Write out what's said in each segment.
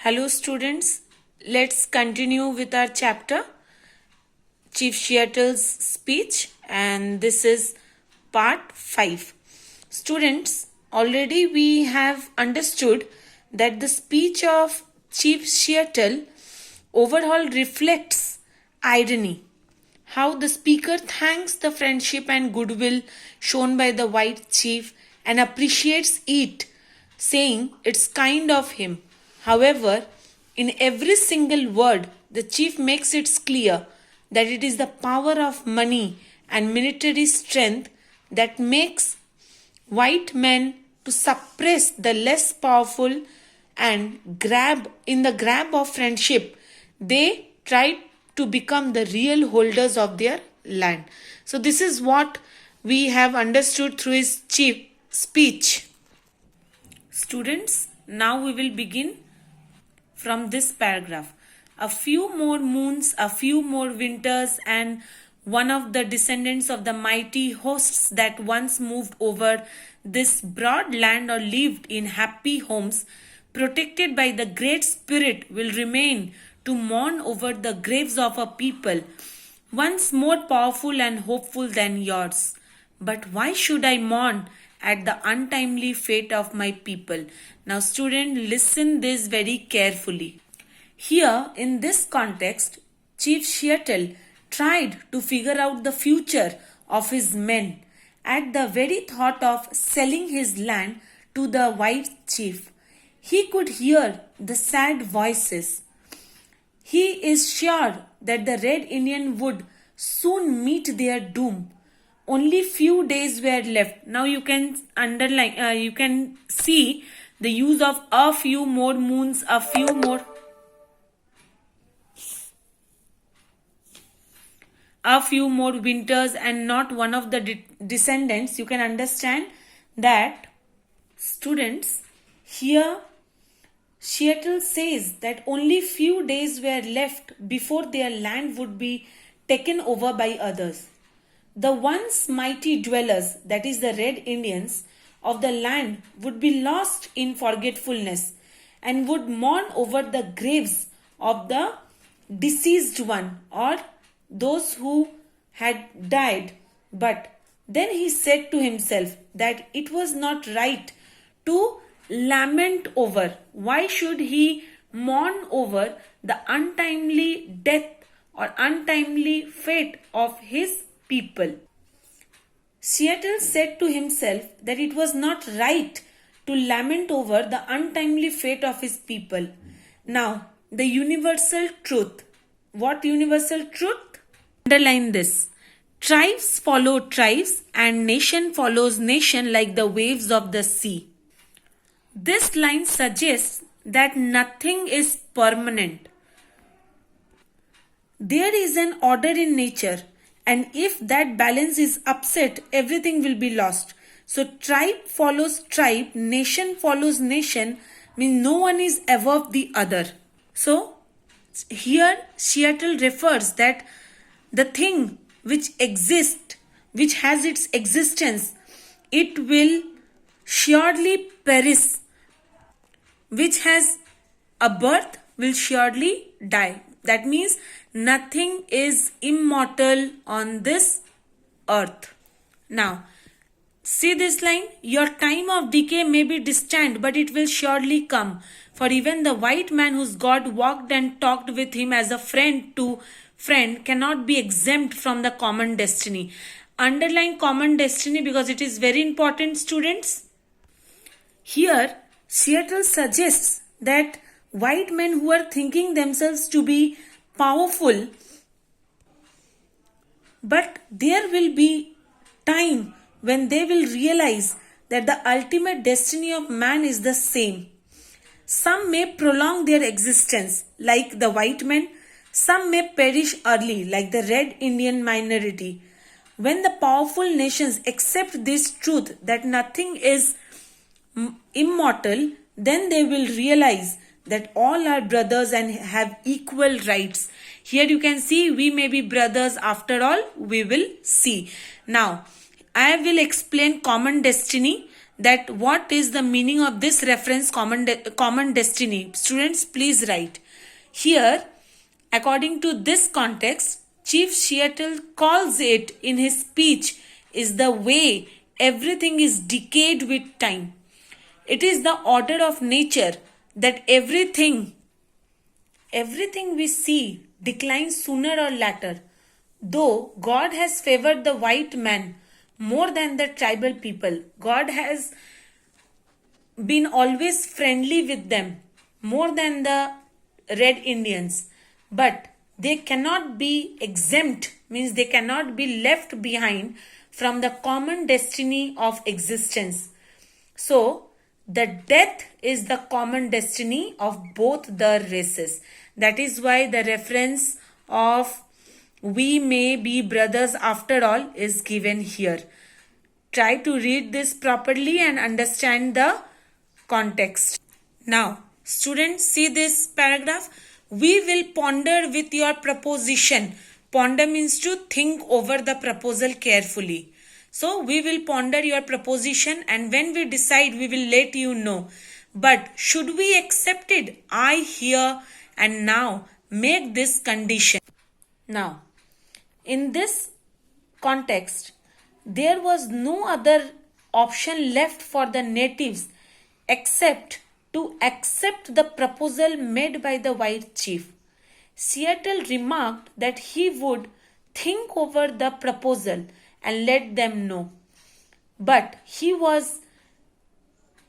Hello students, let's continue with our chapter Chief Seattle's speech, and this is part 5. Students, already we have understood that the speech of Chief Seattle overall reflects irony. How the speaker thanks the friendship and goodwill shown by the white chief and appreciates it, saying it's kind of him. However, in every single word, the chief makes it clear that it is the power of money and military strength that makes white men to suppress the less powerful and grab of friendship. They try to become the real holders of their land. So this is what we have understood through his chief speech. Students, now we will begin from this paragraph. A few more moons, a few more winters, and one of the descendants of the mighty hosts that once moved over this broad land or lived in happy homes, protected by the Great Spirit, will remain to mourn over the graves of a people once more powerful and hopeful than yours. But why should I mourn at the untimely fate of my people? Now, student, listen this very carefully. Here, in this context, Chief Seattle tried to figure out the future of his men at the very thought of selling his land to the white chief. He could hear the sad voices. He is sure that the Red Indian would soon meet their doom. Only few days were left. Now you can underline, you can see the use of a few more moons, a few more winters, and not one of the descendants. You can understand that, students, here Seattle says that only few days were left before their land would be taken over by others. The once mighty dwellers, that is the Red Indians, of the land would be lost in forgetfulness and would mourn over the graves of the deceased one or those who had died. But then he said to himself that it was not right to lament over. Why should he mourn over the untimely death or untimely fate of his people? Seattle said to himself that it was not right to lament over the untimely fate of his people. Now, the universal truth. What universal truth? Underline this. Tribes follow tribes and nation follows nation like the waves of the sea. This line suggests that nothing is permanent. There is an order in nature, and if that balance is upset, everything will be lost. So tribe follows tribe, nation follows nation, means no one is above the other. So here Seattle refers that the thing which exists, which has its existence, it will surely perish. Which has a birth will surely die. That means nothing is immortal on this earth. Now, see this line. Your time of decay may be distant, but it will surely come. For even the white man whose God walked and talked with him as a friend to friend cannot be exempt from the common destiny. Underline common destiny because it is very important, students. Here, Seattle suggests that white men who are thinking themselves to be powerful, but there will be time when they will realize that the ultimate destiny of man is the same. Some may prolong their existence like the white men, some may perish early like the Red Indian minority. When the powerful nations accept this truth that nothing is immortal, then they will realize that all are brothers and have equal rights. Here you can see we may be brothers after all, we will see. Now, I will explain common destiny. that what is the meaning of this reference common destiny. Students, please write. Here, according to this context, Chief Seattle calls it in his speech is the way everything is decayed with time. It is the order of nature that everything we see declines sooner or later. Though God has favored the white man more than the tribal people, God has been always friendly with them more than the red Indians. But they cannot be exempt, means they cannot be left behind from the common destiny of existence. So, the death is the common destiny of both the races. That is why the reference of we may be brothers after all is given here. Try to read this properly and understand the context. Now, students, see this paragraph. We will ponder with your proposition. Ponder means to think over the proposal carefully. So, we will ponder your proposition, and when we decide, we will let you know. But should we accept it? I here and now make this condition. Now, in this context, there was no other option left for the natives except to accept the proposal made by the white chief. Seattle remarked that he would think over the proposal and let them know. But he was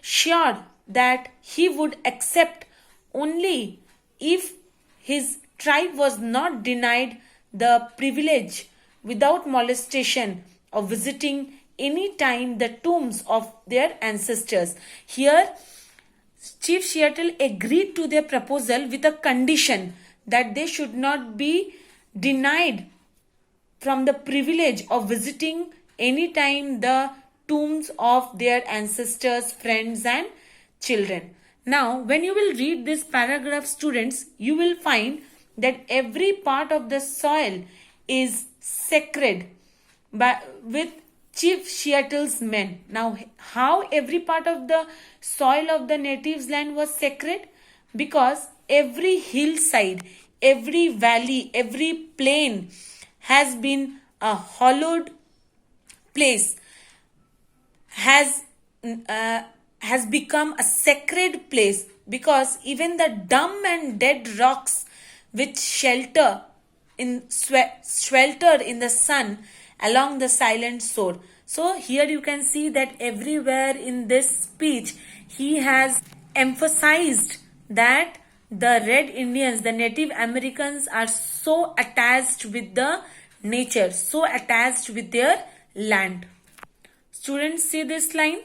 sure that he would accept only if his tribe was not denied the privilege without molestation of visiting any time the tombs of their ancestors. Here, Chief Seattle agreed to their proposal with a condition that they should not be denied from the privilege of visiting any time the tombs of their ancestors, friends and children. Now, when you will read this paragraph, students, you will find that every part of the soil is sacred with Chief Seattle's men. Now, how every part of the soil of the natives' land was sacred? Because every hillside, every valley, every plain has been a hallowed place, has become a sacred place, because even the dumb and dead rocks which shelter in the sun along the silent shore. So here you can see that everywhere in this speech he has emphasized that the red Indians, the Native Americans, are so attached with the nature, so attached with their land. Students, see this line.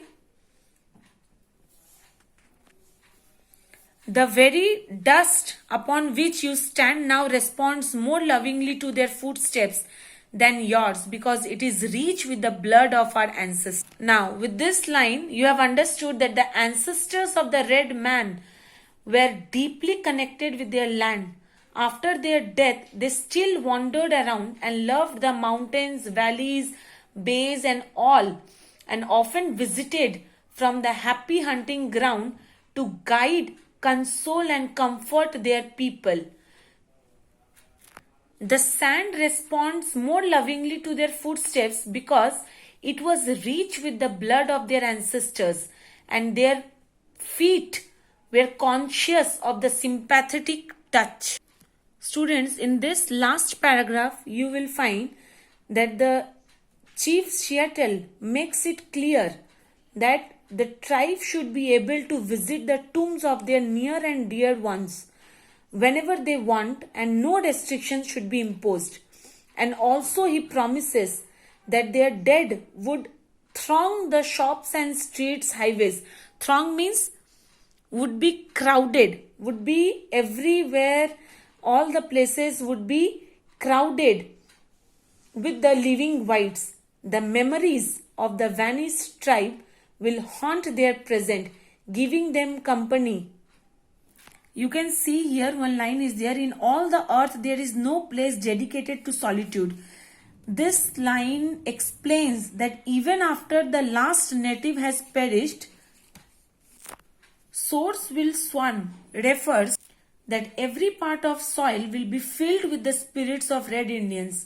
The very dust upon which you stand now responds more lovingly to their footsteps than yours, because it is rich with the blood of our ancestors. Now, with this line, you have understood that the ancestors of the red man were deeply connected with their land. After their death, they still wandered around and loved the mountains, valleys, bays and all, and often visited from the happy hunting ground to guide, console and comfort their people. The sand responds more lovingly to their footsteps because it was rich with the blood of their ancestors, and their feet were conscious of the sympathetic touch. Students, in this last paragraph, you will find that the Chief Seattle makes it clear that the tribe should be able to visit the tombs of their near and dear ones whenever they want, and no restrictions should be imposed. And also he promises that their dead would throng the shops and streets, highways. Throng means would be crowded, would be everywhere, all the places would be crowded with the living whites. The memories of the vanished tribe will haunt their present, giving them company. You can see here one line is there: in all the earth there is no place dedicated to solitude. This line explains that even after the last native has perished, source will swan refers that every part of soil will be filled with the spirits of Red Indians,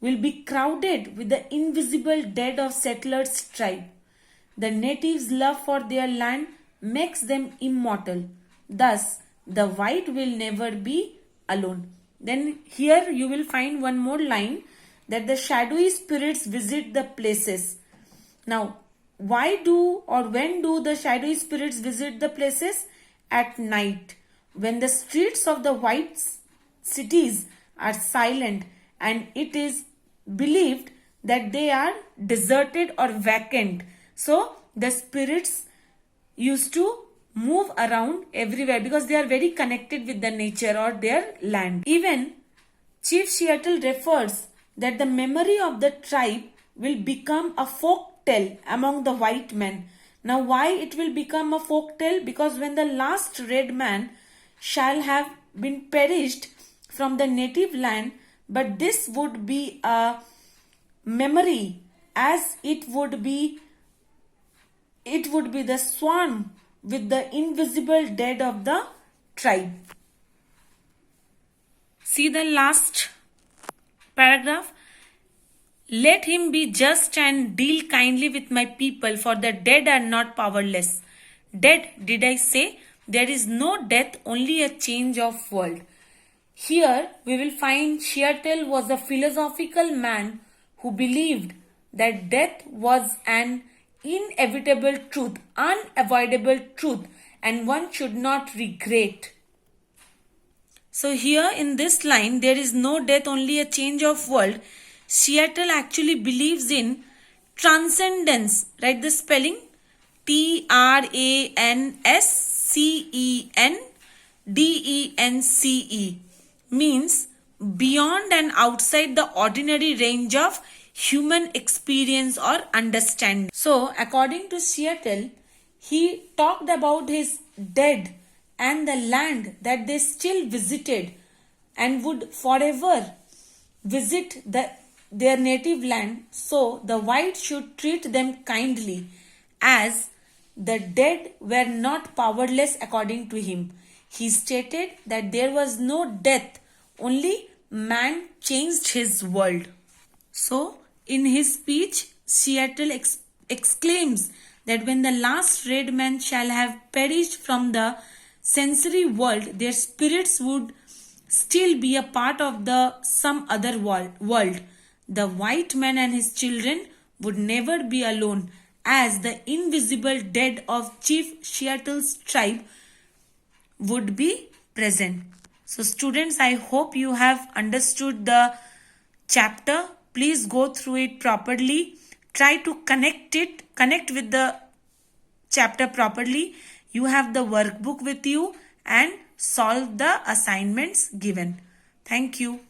will be crowded with the invisible dead of settlers' tribe. The natives' love for their land makes them immortal. Thus, the white will never be alone. Then here you will find one more line that the shadowy spirits visit the places. Now, why do or when do the shadowy spirits visit the places? At night, when the streets of the white cities are silent and it is believed that they are deserted or vacant. So, the spirits used to move around everywhere because they are very connected with the nature or their land. Even Chief Seattle refers that the memory of the tribe will become a folk tale among the white men. Now, why it will become a folk tale? Because when the last red man shall have been perished from the native land, but this would be a memory, as it would be the swan with the invisible dead of the tribe. See the last paragraph. Let him be just and deal kindly with my people, for the dead are not powerless. Dead, did I say? There is no death, only a change of world. Here we will find Seattle was a philosophical man who believed that death was an inevitable truth, unavoidable truth, and one should not regret. So here in this line, there is no death, only a change of world. Seattle actually believes in transcendence. Write the spelling. Transcendence means beyond and outside the ordinary range of human experience or understanding. So, according to Seattle, he talked about his dead and the land that they still visited and would forever visit their native land. So, the white should treat them kindly, as the dead were not powerless according to him. He stated that there was no death, only man changed his world. So, in his speech, Seattle exclaims that when the last red man shall have perished from the sensory world, their spirits would still be a part of some other world. The white man and his children would never be alone, as the invisible dead of Chief Seattle's tribe would be present. So students, I hope you have understood the chapter. Please go through it properly. Try to connect with the chapter properly. You have the workbook with you and solve the assignments given. Thank you.